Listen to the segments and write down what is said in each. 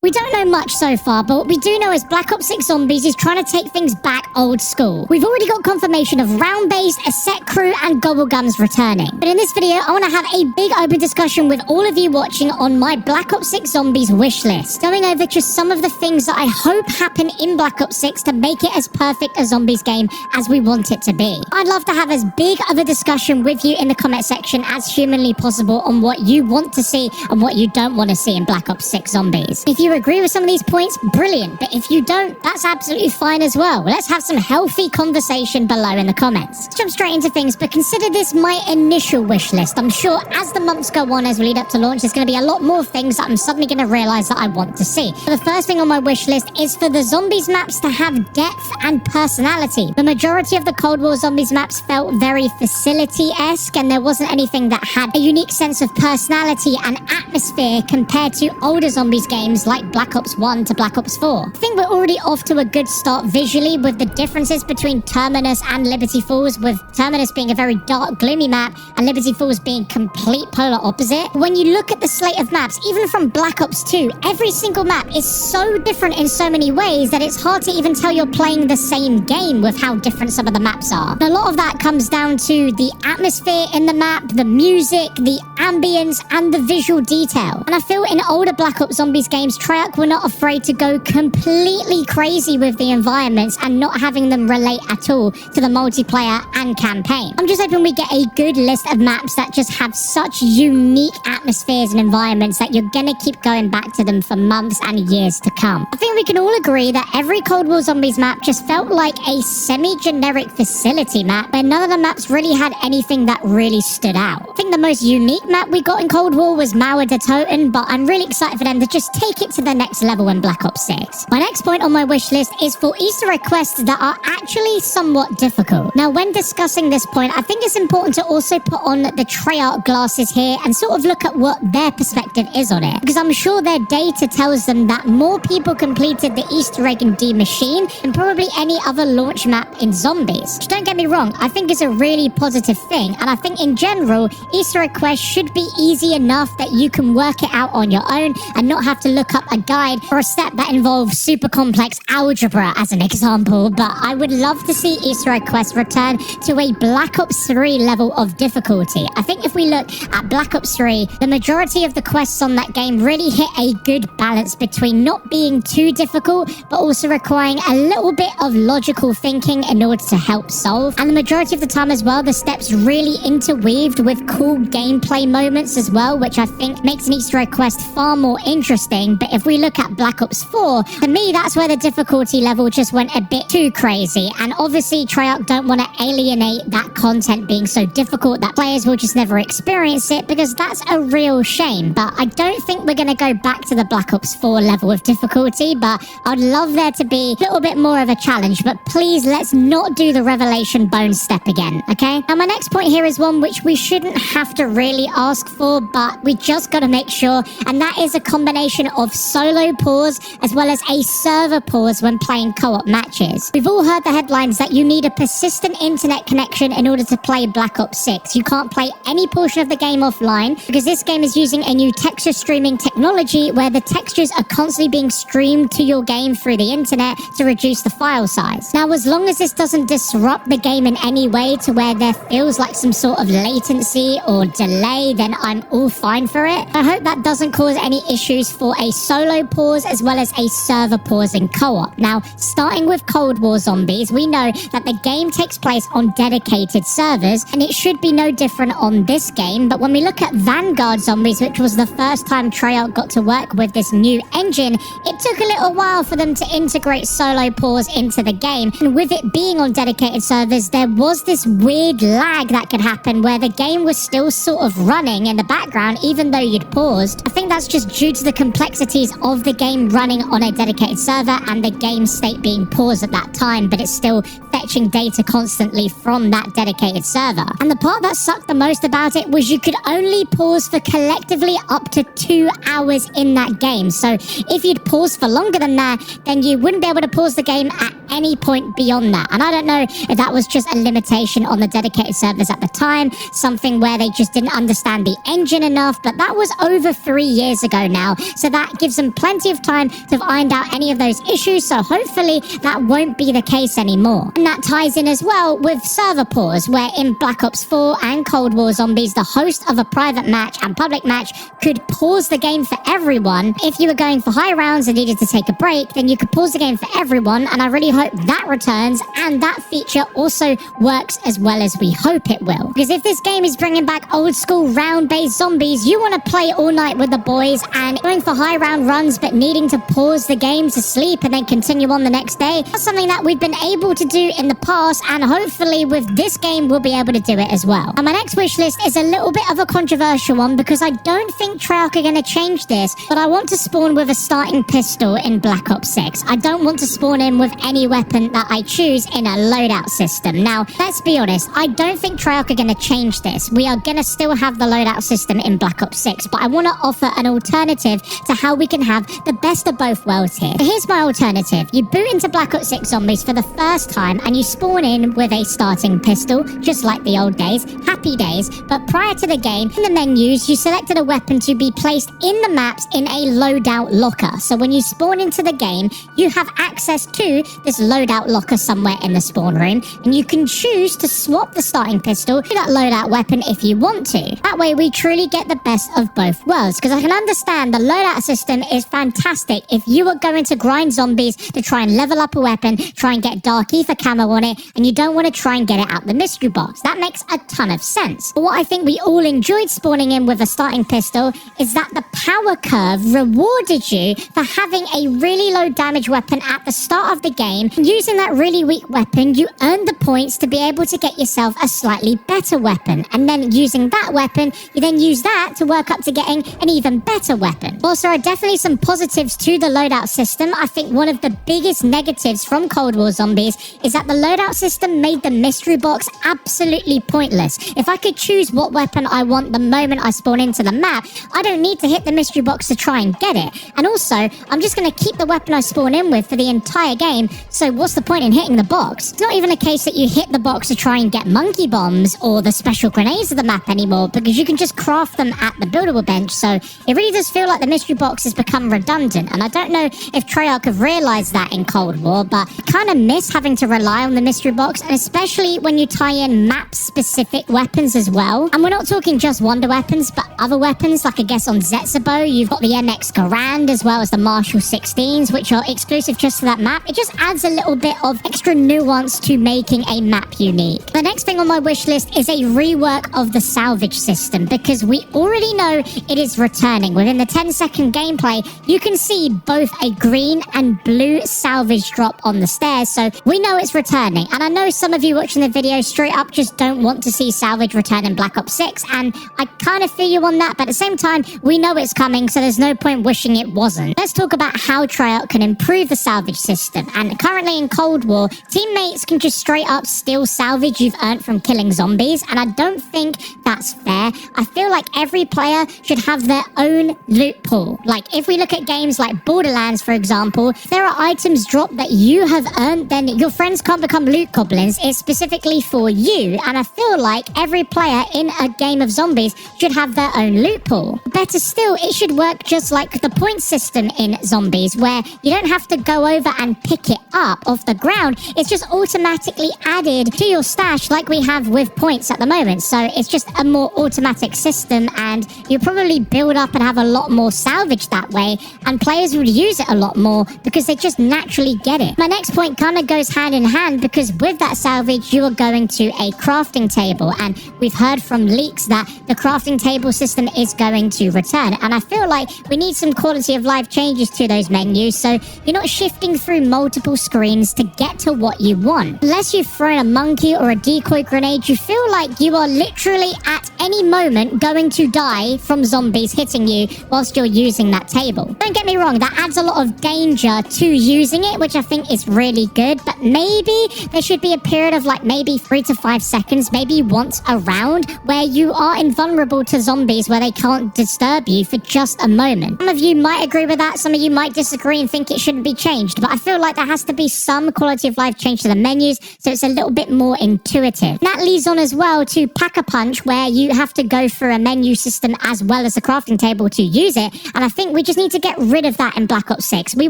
We don't know much so far, but what we do know is Black Ops 6 Zombies is trying to take things back old school. We've already got confirmation of round-based, a set crew, and gobble guns returning. But in this video, I want to have a big open discussion with all of you watching on my Black Ops 6 Zombies wish list, going over just some of the things that I hope happen in Black Ops 6 to make it as perfect a Zombies game as we want it to be. I'd love to have as big of a discussion with you in the comment section as humanly possible on what you want to see and what you don't want to see in Black Ops 6 Zombies. If you agree with some of these points, brilliant. But if you don't, that's absolutely fine as well. Let's have some healthy conversation below in the comments. Let's jump straight into things, but consider this my initial wish list. I'm sure as the months go on, as we lead up to launch, there's going to be a lot more things that I'm suddenly going to realize that I want to see. But the first thing on my wish list is for the Zombies maps to have depth and personality. The majority of the Cold War Zombies maps felt very facility-esque, and there wasn't anything that had a unique sense of personality and atmosphere compared to older Zombies games like Black Ops 1 to Black Ops 4. I think we're already off to a good start visually with the differences between Terminus and Liberty Falls, with Terminus being a very dark, gloomy map and Liberty Falls being complete polar opposite. When you look at the slate of maps, even from Black Ops 2, every single map is so different in so many ways that it's hard to even tell you're playing the same game with how different some of the maps are. And a lot of that comes down to the atmosphere in the map, the music, the ambience, and the visual detail. And I feel in older Black Ops Zombies games, Treyarch were not afraid to go completely crazy with the environments and not having them relate at all to the multiplayer and campaign. I'm just hoping we get a good list of maps that just have such unique atmospheres and environments that you're gonna keep going back to them for months and years to come. I think we can all agree that every Cold War Zombies map just felt like a semi-generic facility map where none of the maps really had anything that really stood out. I think the most unique map we got in Cold War was Mauer de Toten, but I'm really excited for them to just take it to the next level in Black Ops 6. My next point on my wish list is for Easter egg quests that are actually somewhat difficult. Now, when discussing this point, I think it's important to also put on the Treyarch glasses here and sort of look at what their perspective is on it, because I'm sure their data tells them that more people completed the Easter egg in D Machine than probably any other launch map in Zombies. Which, don't get me wrong, I think is a really positive thing, and I think in general, Easter egg quests should be easy enough that you can work it out on your own and not have to look up a guide or a step that involves super complex algebra as an example. But I would love to see Easter egg quests return to a Black Ops 3 level of difficulty. I think if we look at Black Ops 3, the majority of the quests on that game really hit a good balance between not being too difficult but also requiring a little bit of logical thinking in order to help solve. And the majority of the time as well, the steps really interweaved with cool gameplay moments as well, which I think makes an Easter egg quest far more interesting. But if we look at Black Ops 4, to me that's where the difficulty level just went a bit too crazy, and obviously Treyarch don't want to alienate that content being so difficult that players will just never experience it, because that's a real shame. But I don't think we're going to go back to the Black Ops 4 level of difficulty, but I'd love there to be a little bit more of a challenge. But please, let's not do the Revelation bone step again, okay? Now my next point here is one which we shouldn't have to really ask for, but we just got to make sure, and that is a combination of solo pause as well as a server pause when playing co-op matches. We've all heard the headlines that you need a persistent internet connection in order to play Black Ops 6. You can't play any portion of the game offline because this game is using a new texture streaming technology where the textures are constantly being streamed to your game through the internet to reduce the file size. Now, as long as this doesn't disrupt the game in any way to where there feels like some sort of latency or delay, then I'm all fine for it. I hope that doesn't cause any issues for a solo pause as well as a server pause in co-op. Now, starting with Cold War Zombies, we know that the game takes place on dedicated servers, and it should be no different on this game. But when we look at Vanguard Zombies, which was the first time Treyarch got to work with this new engine, it took a little while for them to integrate solo pause into the game. And with it being on dedicated servers, there was this weird lag that could happen where the game was still sort of running in the background even though you'd paused. I think that's just due to the complexities of the game running on a dedicated server and the game state being paused at that time, but it's still fetching data constantly from that dedicated server. And the part that sucked the most about it was you could only pause for collectively up to 2 hours in that game. So if you'd pause for longer than that, then you wouldn't be able to pause the game at any point beyond that. And I don't know if that was just a limitation on the dedicated servers at the time, something where they just didn't understand the engine enough, but that was over 3 years ago now, so that gives them plenty of time to have ironed out any of those issues, so hopefully that won't be the case anymore. And that ties in as well with server pause, where in Black Ops 4 and Cold War Zombies, the host of a private match and public match could pause the game for everyone. If you were going for high rounds and needed to take a break, then you could pause the game for everyone, and I really hope that returns, and that feature also works as well as we hope it will. Because if this game is bringing back old school round-based zombies, you want to play all night with the boys, and going for high round runs but needing to pause the game to sleep and then continue on the next day, that's something that we've been able to do in the past, and hopefully with this game we'll be able to do it as well. And my next wish list is a little bit of a controversial one, because I don't think Treyarch are going to change this, but I want to spawn with a starting pistol in Black Ops 6. I don't want to spawn in with any weapon that I choose in a loadout system. Now, let's be honest, I don't think Treyarch are going to change this. We are going to still have the loadout system in Black Ops 6, but I want to offer an alternative to how we can have the best of both worlds here. So here's my alternative. You boot into Black Ops 6 Zombies for the first time and you spawn in with a starting pistol, just like the old days, happy days, but prior to the game, in the menus, you selected a weapon to be placed in the maps in a loadout locker. So when you spawn into the game, you have access to this loadout locker somewhere in the spawn room, and you can choose to swap the starting pistol to that loadout weapon if you want to. That way we truly get the best of both worlds, because I can understand the loadout system is fantastic if you are going to grind zombies to try and level up a weapon, try and get dark ether camo on it, and you don't want to try and get it out the mystery box. That makes a ton of sense. But what I think we all enjoyed spawning in with a starting pistol is that the power curve rewarded you for having a really low damage weapon at the start of the game. Using that really weak weapon, you earned the points to be able to get yourself a slightly better weapon, and then using that weapon, you then use that to work up to getting an even better weapon. Also, there are definitely some positives to the loadout system. I think one of the biggest negatives from Cold War Zombies is that the loadout system made the mystery box absolutely pointless. If I could choose what weapon I want the moment I spawn into the map, I don't need to hit the mystery box to try and get it. And also, I'm just going to keep the weapon I spawn in with for the entire game, so what's the point in hitting the box? It's not even a case that you hit the box to try and get monkey bombs or the special grenades of the map anymore, because you can just craft them at the buildable bench, so it really does feel like the mystery box has become redundant. And I don't know if Treyarch have realised that in Cold War, but I kind of miss having to rely on the mystery box, and especially when you tie in map-specific weapons as well. And we're not talking just wonder weapons, but other weapons, like I guess on Zetsabo, you've got the MX Garand as well as the Marshal 16s, which are exclusive just to that map. It just adds a little bit of extra nuance to making a map unique. The next thing on my wish list is a rework of the salvage system, because we already know it is returning. Within the 10-second gameplay, you can see both a green and blue salvage drop on the stairs, so we know it's returning. And I know some of you watching the video straight up just don't want to see salvage return in Black Ops 6, and I kind of feel you on that, but at the same time, we know it's coming, so there's no point wishing it wasn't. Let's talk about how Treyarch can improve the salvage system. And currently in Cold War, teammates can just straight up steal salvage you've earned from killing zombies, and I don't think that's fair. I feel like every player should have their own loot pool. Like, if we look at games like Borderlands, for example, if there are items dropped that you have earned, then your friends can't become loot goblins. It's specifically for you, and I feel like every player in a game of zombies should have their own loot pool. Better still, it should work just like the point system in zombies, where you don't have to go over and pick it up off the ground. It's just automatically added to your stash like we have with points at the moment. So it's just a more automatic system, and you probably build up and have a lot more salvage that way, and players would use it a lot more because they just naturally get it. My next point kind of goes hand in hand, because with that salvage you are going to a crafting table, and we've heard from leaks that the crafting table system is going to return, and I feel like we need some quality of life changes to those menus, so you're not shifting through multiple screens to get to what you want. Unless you've thrown a monkey or a decoy grenade, you feel like you are literally at any moment going to die from zombies hitting you whilst you're using that table. Don't get me wrong, that adds a lot of danger to using it, which I think is really good, but maybe there should be a period of like maybe 3 to 5 seconds, maybe once a round, where you are invulnerable to zombies, where they can't disturb you for just a moment. Some of you might agree with that, some of you might disagree and think it shouldn't be changed, but I feel like there has to be definitely some quality of life change to the menus, so it's a little bit more intuitive. And that leads on as well to Pack-a-Punch, where you have to go through a menu system as well as a crafting table to use it, and I think we just need to get rid of that in Black Ops 6. We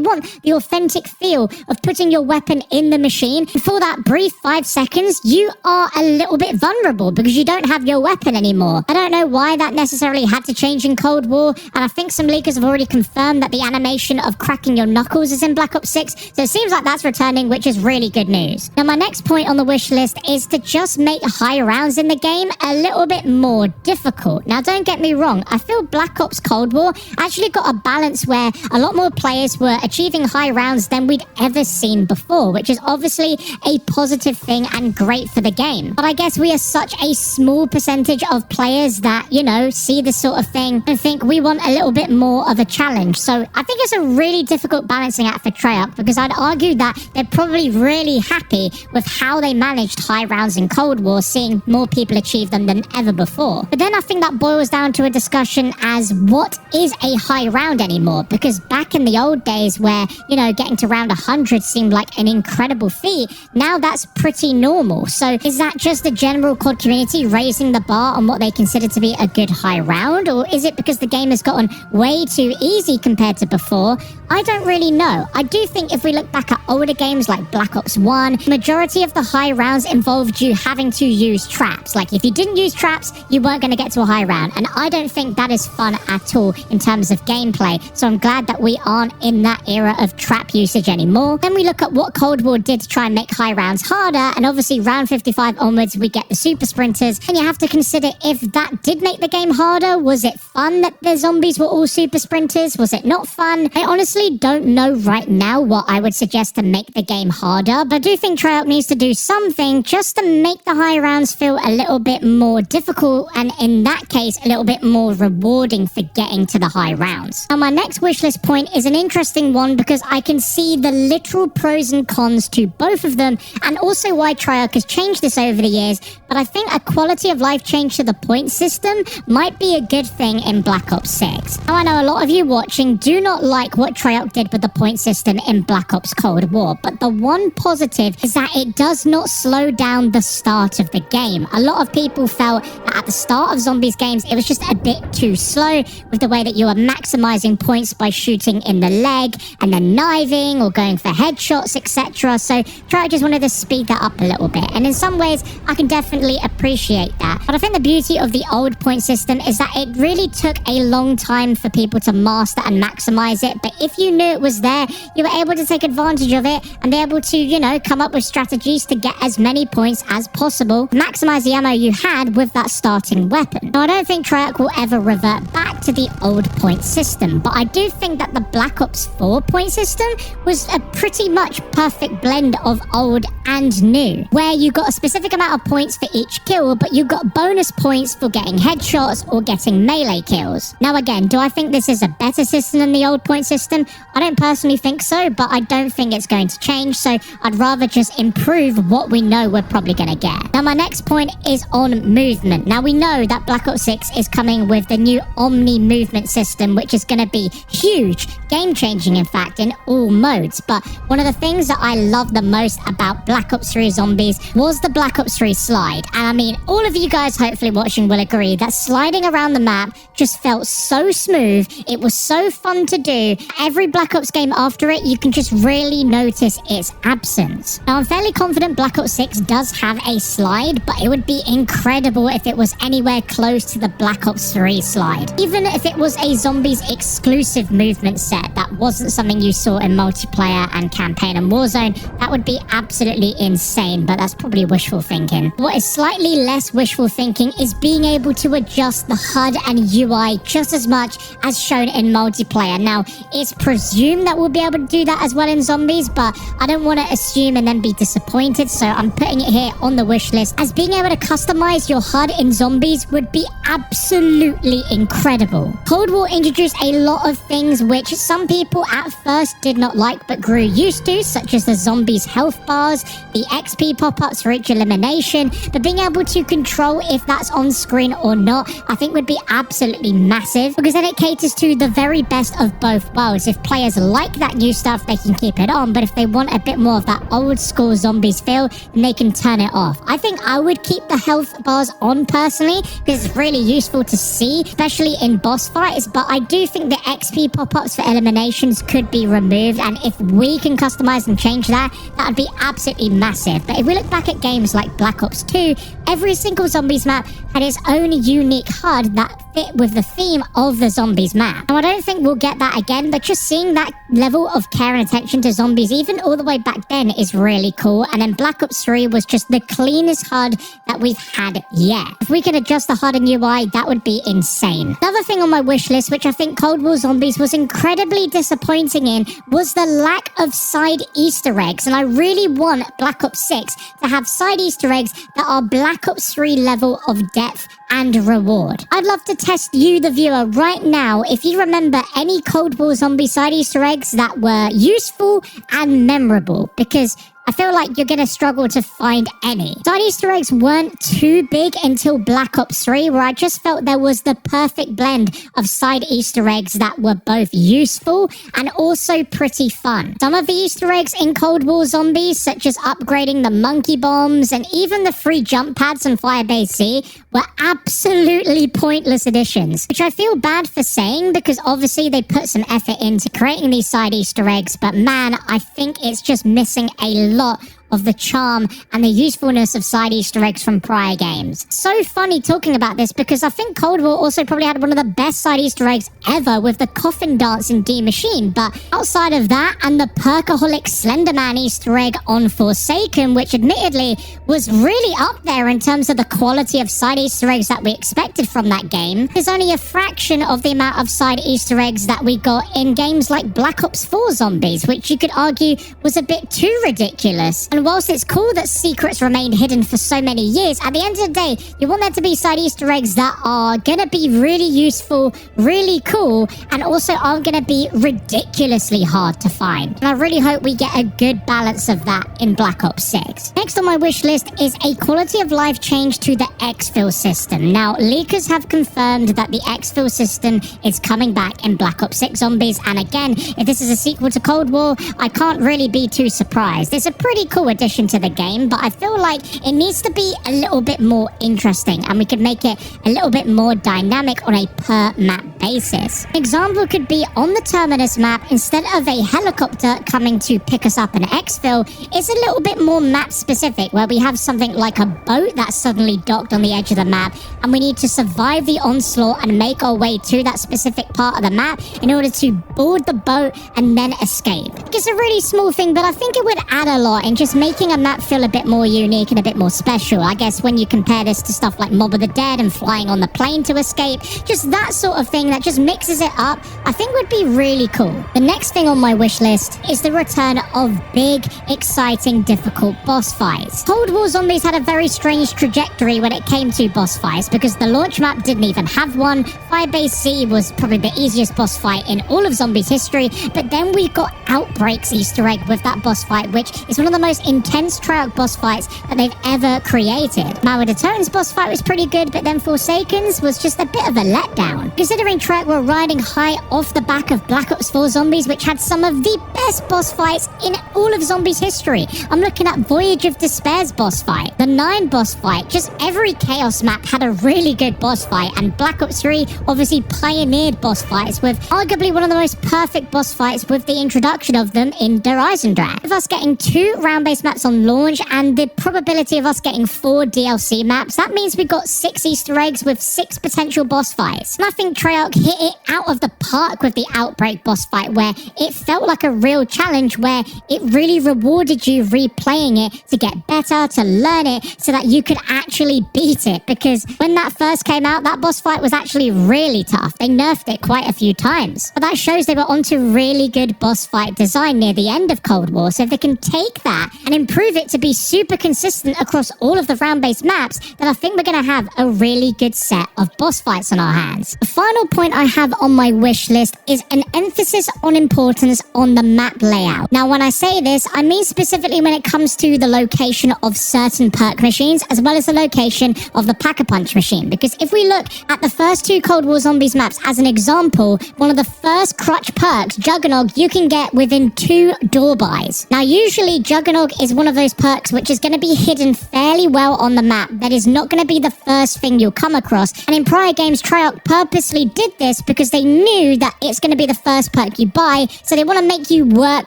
want the authentic feel of putting your weapon in the machine. For that brief 5 seconds, you are a little bit vulnerable because you don't have your weapon anymore. I don't know why that necessarily had to change in Cold War, and I think some leakers have already confirmed that the animation of cracking your knuckles is in Black Ops 6, so it seems like that's returning, which is really good news. Now, my next point on the wish list is to just make high rounds in the game a little bit more difficult. Now, don't get me wrong, I feel Black Ops Cold War actually got a balance where a lot more players were achieving high rounds than we'd ever seen before, which is obviously a positive thing and great for the game. But I guess we are such a small percentage of players that, you know, see this sort of thing and think we want a little bit more of a challenge. So I think it's a really difficult balancing act for Treyarch, because I'd argue that they're probably really happy with how they managed high rounds in Cold War, seeing more people achieve them than ever before. But then I think that boils down to a discussion as what is a high round anymore? Because back in the old days where, you know, getting to round 100 seemed like an incredible feat, now that's pretty normal. So is that just the general COD community raising the bar on what they consider to be a good high round? Or is it because the game has gotten way too easy compared to before? I don't really know. I do think if we look back at older games like Black Ops 1, majority of the high rounds involved you having to use traps. Like, if you didn't use traps, you weren't going to get to a high round. And I don't think that is fun at all in terms of gameplay. So I'm glad that we aren't in that era of trap usage anymore. Then we look at what Cold War did to try and make high rounds harder. And obviously round 55 onwards, we get the super sprinters. And you have to consider if that did make the game harder. Was it fun that the zombies were all super sprinters? Was it not fun? I honestly don't know right now what I would suggest to make the game harder, but I do think Treyarch needs to do something just to make the high rounds feel a little bit more difficult, and in that case, a little bit more rewarding for getting to the high rounds. Now, my next wishlist point is an interesting one because I can see the literal pros and cons to both of them, and also why Treyarch has changed this over the years, but I think a quality of life change to the point system might be a good thing in Black Ops 6. Now, I know a lot of you watching do not like what Treyarch did with the point system in Black Ops Cold War, but the one positive is that it does not slow down the start of the game. A lot of people felt that at the start of Zombies games, it was just a bit too slow with the way that you were maximizing points by shooting in the leg and then knifing or going for headshots, etc. So Treyarch just wanted to speed that up a little bit, and in some ways, I can definitely appreciate that. But I think the beauty of the old point system is that it really took a long time for people to master and maximize it, but if you knew it was there, you were able to take advantage of it and be able to, you know, come up with strategies to get as many points as possible, maximize the ammo you had with that starting weapon. Now, I don't think Treyarch will ever revert back to the old point system, but I do think that the Black Ops 4 point system was a pretty much perfect blend of old and new, where you got a specific amount of points for each kill, but you got bonus points for getting headshots or getting melee kills. Now, again, do I think this is a better system than the old point system? I don't personally think so, but I don't think it's going to change, so I'd rather just improve what we know we're probably going to get. Now, my next point is on movement. Now, we know that Black Ops 6 is coming with the new Omni movement system, which is going to be huge, game-changing, in fact, in all modes. But one of the things that I love the most about Black Ops 3 Zombies was the Black Ops 3 slide. And I mean, all of you guys hopefully watching will agree that sliding around the map just felt so smooth. It was so fun to do. Every Black Ops game after it, you can just really notice its absence. Now, I'm fairly confident Black Ops 6 does have a slide, but it would be incredible if it was anywhere close to the Black Ops 3 slide. Even if it was a Zombies exclusive movement set that wasn't something you saw in multiplayer and campaign and Warzone, that would be absolutely insane, but that's probably wishful thinking. What is slightly less wishful thinking is being able to adjust the HUD and UI just as much as shown in multiplayer. Now, it's presumed that we'll be able to do that as well in Zombies, but I don't want to assume and then be disappointed, so I'm putting it here on the wish list, as being able to customize your HUD in Zombies would be absolutely incredible. Cold War introduced a lot of things which some people at first did not like but grew used to, such as the Zombies health bars, the XP pop-ups for each elimination, but being able to control if that's on screen or not, I think would be absolutely massive, because then it caters to the very best of both worlds. If players like that new stuff, they can keep it on, but if they want a bit more of that old school zombies feel, then they can turn it off. I think I would keep the health bars on personally, because it's really useful to see, especially in boss fights, but I do think the XP pop-ups for eliminations could be removed, and if we can customize and change that, that would be absolutely massive. But if we look back at games like Black Ops 2, every single zombies map had its own unique HUD that fit with the theme of the zombies map. Now, I don't think we'll get that again, but just seeing that level of care and attention to zombies, even all the way back then, is really cool. And then Black Ops 3 was just the cleanest HUD that we've had yet. If we can adjust the HUD and UI, that would be insane. Another thing on my wish list, which I think Cold War Zombies was incredibly disappointing in, was the lack of side Easter eggs. And I really want Black Ops 6 to have side Easter eggs that are Black Ops 3 level of depth and reward. I'd love to test you, the viewer, right now if you remember any Cold War Zombie side Easter eggs that were useful and memorable, because I feel like you're going to struggle to find any. Side Easter eggs weren't too big until Black Ops 3, where I just felt there was the perfect blend of side Easter eggs that were both useful and also pretty fun. Some of the Easter eggs in Cold War Zombies, such as upgrading the monkey bombs and even the free jump pads on Firebase C, were absolutely pointless additions, which I feel bad for saying, because obviously they put some effort into creating these side Easter eggs, but man, I think it's just missing a lot of the charm and the usefulness of side Easter eggs from prior games. So funny talking about this, because I think Cold War also probably had one of the best side Easter eggs ever with the coffin dance in D Machine, but outside of that and the Perkaholic Slenderman Easter egg on Forsaken, which admittedly was really up there in terms of the quality of side Easter eggs that we expected from that game, there's only a fraction of the amount of side Easter eggs that we got in games like Black Ops 4 Zombies, which you could argue was a bit too ridiculous. And whilst it's cool that secrets remained hidden for so many years, at the end of the day, you want there to be side Easter eggs that are going to be really useful, really cool, and also aren't going to be ridiculously hard to find. And I really hope we get a good balance of that in Black Ops 6. Next on my wish list is a quality of life change to the exfil system. Now, leakers have confirmed that the exfil system is coming back in Black Ops 6 Zombies, and again, if this is a sequel to Cold War, I can't really be too surprised. It's a pretty cool addition to the game, but I feel like it needs to be a little bit more interesting, and we could make it a little bit more dynamic on a per map basis. An example could be on the Terminus map, instead of a helicopter coming to pick us up in exfil, it's a little bit more map specific, where we have something like a boat that's suddenly docked on the edge of the map, and we need to survive the onslaught and make our way to that specific part of the map in order to board the boat and then escape. It's a really small thing, but I think it would add a lot in just making a map feel a bit more unique and a bit more special. I guess when you compare this to stuff like Mob of the Dead and flying on the plane to escape, just that sort of thing that just mixes it up, I think would be really cool. The next thing on my wish list is the return of big, exciting, difficult boss fights. Cold War Zombies had a very strange trajectory when it came to boss fights, because the launch map didn't even have one. Firebase C was probably the easiest boss fight in all of Zombies history, but then we got Outbreak's Easter egg with that boss fight, which is one of the most intense Treyarch boss fights that they've ever created. Now, the Totems boss fight was pretty good, but then Forsaken's was just a bit of a letdown. Considering Treyarch were riding high off the back of Black Ops 4 Zombies, which had some of the best boss fights in all of Zombies history. I'm looking at Voyage of Despair's boss fight, the 9 boss fight, just every Chaos map had a really good boss fight, and Black Ops 3 obviously pioneered boss fights with arguably one of the most perfect boss fights with the introduction of them in Der Eisendrache. With us getting 2 round-based maps on launch and the probability of us getting 4 DLC maps, that means we got 6 Easter eggs with 6 potential boss fights. And I think Treyarch hit it out of the park with the Outbreak boss fight, where it felt like a real challenge, where it really rewarded you replaying it to get better, to learn it, so that you could actually beat it. Because when that first came out, that boss fight was actually really tough. They nerfed it quite a few times. But that shows they were onto really good boss fight design near the end of Cold War. So if they can take that and improve it to be super consistent across all of the round-based maps, then I think we're going to have a really good set of boss fights on our hands. The final point I have on my wish list is an emphasis on importance on the map layout. Now, when I say this, I mean specifically when it comes to the location of certain perk machines, as well as the location of the Pack-a-Punch machine. Because if we look at the first 2 Cold War Zombies maps as an example, one of the first crutch perks, Juggernog, you can get within 2 door buys. Now, usually Juggernog is one of those perks which is going to be hidden fairly well on the map. That is not going to be the first thing you'll come across. And in prior games, Treyarch purposely did this because they knew that it's going to be the first perk you buy, so they want to make you work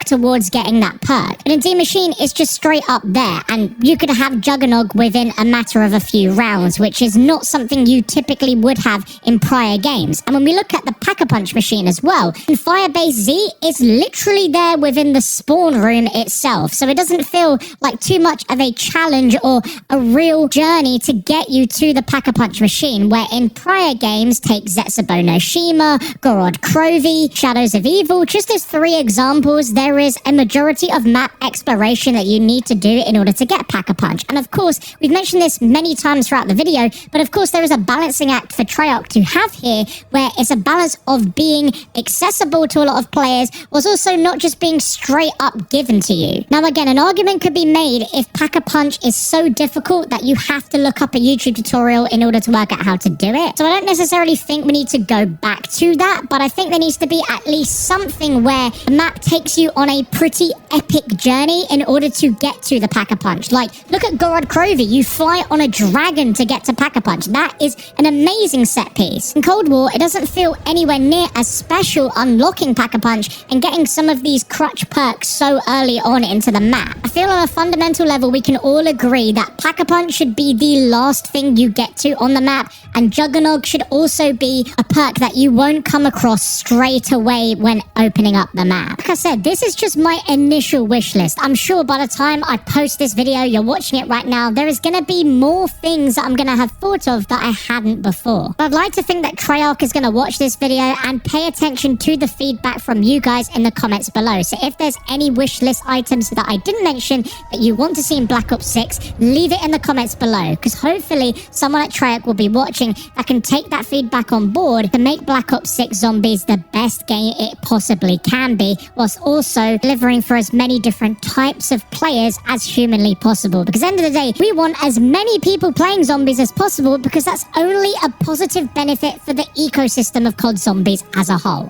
towards getting that perk. But in D Machine, it's just straight up there, and you could have Juggernog within a matter of a few rounds, which is not something you typically would have in prior games. And when we look at the Pack-a-Punch machine as well, in Firebase Z, it's literally there within the spawn room itself, so it doesn't feel like too much of a challenge or a real journey to get you to the Pack-a-Punch machine, where in prior games, take Zetsubo no Shima, Gorod Krovi, Shadows of Evil, just as 3 examples, there is a majority of map exploration that you need to do in order to get Pack-a-Punch. And of course, we've mentioned this many times throughout the video, but of course there is a balancing act for Treyarch to have here, where it's a balance of being accessible to a lot of players, whilst also not just being straight up given to you. Now again, an argument could be made if Pack-a-Punch is so difficult that you have to look up a YouTube tutorial in order to work out how to do it. So I don't necessarily think we need to go back to that, but I think there needs to be at least something where the map takes you on a pretty epic journey in order to get to the Pack-a-Punch. Like, look at Gorod Krovi, you fly on a dragon to get to Pack-a-Punch. That is an amazing set piece. In Cold War, it doesn't feel anywhere near as special unlocking Pack-a-Punch and getting some of these crutch perks so early on into the map. I feel on a fundamental level we can all agree that Pack-a-Punch should be the last thing you get to on the map, and Juggernog should also be a perk that you won't come across straight away when opening up the map. Like I said, this is just my initial wish list. I'm sure by the time I post this video, you're watching it right now, there is going to be more things that I'm going to have thought of that I hadn't before. But I'd like to think that Treyarch is going to watch this video and pay attention to the feedback from you guys in the comments below. So if there's any wish list items that I didn't mention that you want to see in Black Ops 6, leave it in the comments below, because hopefully someone at Treyarch will be watching that can take that feedback on board to make Black Ops 6 Zombies the best game it possibly can be, whilst also delivering for as many different types of players as humanly possible. Because at the end of the day, we want as many people playing zombies as possible, because that's only a positive benefit for the ecosystem of COD Zombies as a whole.